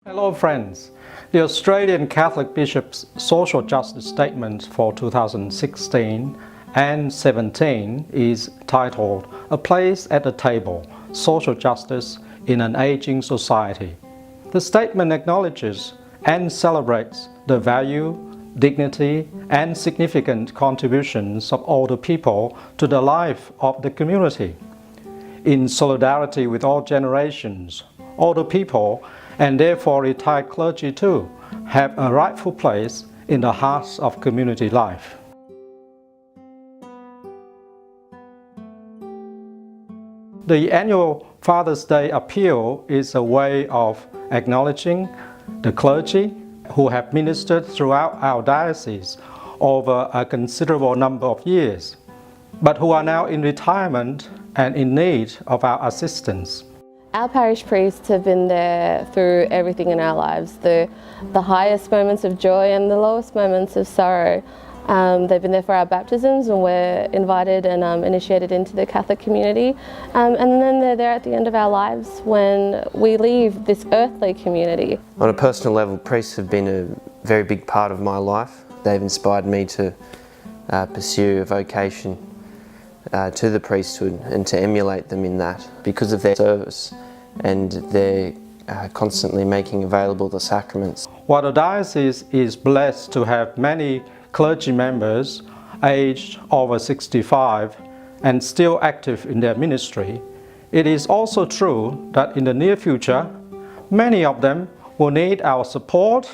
Hello friends, the Australian Catholic Bishops' Social Justice Statement for 2016 and 17 is titled A Place at the Table, Social Justice in an Aging Society. The statement acknowledges and celebrates the value, dignity and significant contributions of older people to the life of the community. In solidarity with all generations, older people and therefore retired clergy too have a rightful place in the hearts of community life. The annual Father's Day appeal is a way of acknowledging the clergy who have ministered throughout our diocese over a considerable number of years, but who are now in retirement and in need of our assistance. Our parish priests have been there through everything in our lives, the highest moments of joy and the lowest moments of sorrow. They've been there for our baptisms when we're invited and initiated into the Catholic community, and then they're there at the end of our lives when we leave this earthly community. On a personal level, priests have been a very big part of my life. They've inspired me to pursue a vocation to the priesthood and to emulate them in that because of their service and their constantly making available the sacraments. While the diocese is blessed to have many clergy members aged over 65 and still active in their ministry, it is also true that in the near future, many of them will need our support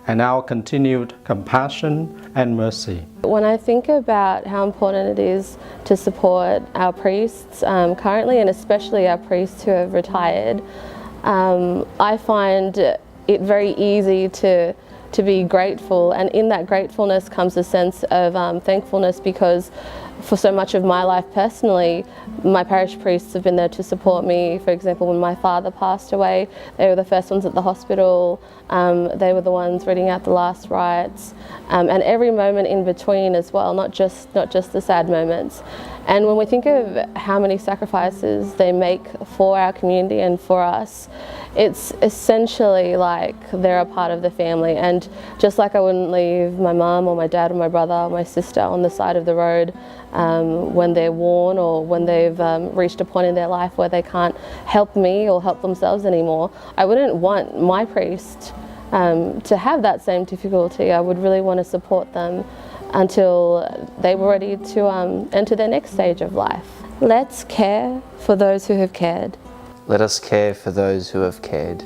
and our continued compassion and mercy. When I think about how important it is to support our priests currently, and especially our priests who have retired, I find it very easy to be grateful, and in that gratefulness comes a sense of thankfulness, because for so much of my life personally, my parish priests have been there to support me. For example, when my father passed away, they were the first ones at the hospital, they were the ones reading out the last rites, and every moment in between as well, not just the sad moments. And when we think of how many sacrifices they make for our community and for us, it's essentially like they're a part of the family. And just like I wouldn't leave my mum or my dad or my brother or my sister on the side of the road when they're worn or when they've reached a point in their life where they can't help me or help themselves anymore, I wouldn't want my priest to have that same difficulty. I would really want to support them until they were ready to enter their next stage of life. Let's care for those who have cared. Let us care for those who have cared.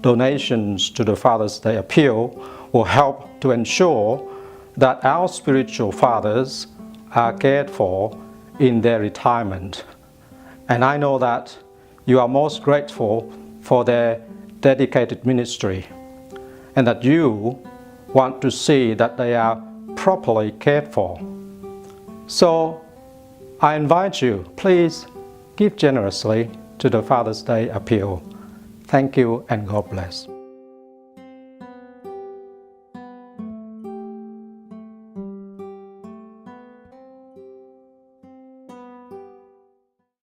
Donations to the Father's Day appeal will help to ensure that our spiritual fathers are cared for in their retirement. And I know that you are most grateful for their dedicated ministry, and that you want to see that they are properly cared for. So I invite you, please give generously to the Father's Day appeal. Thank you and God bless.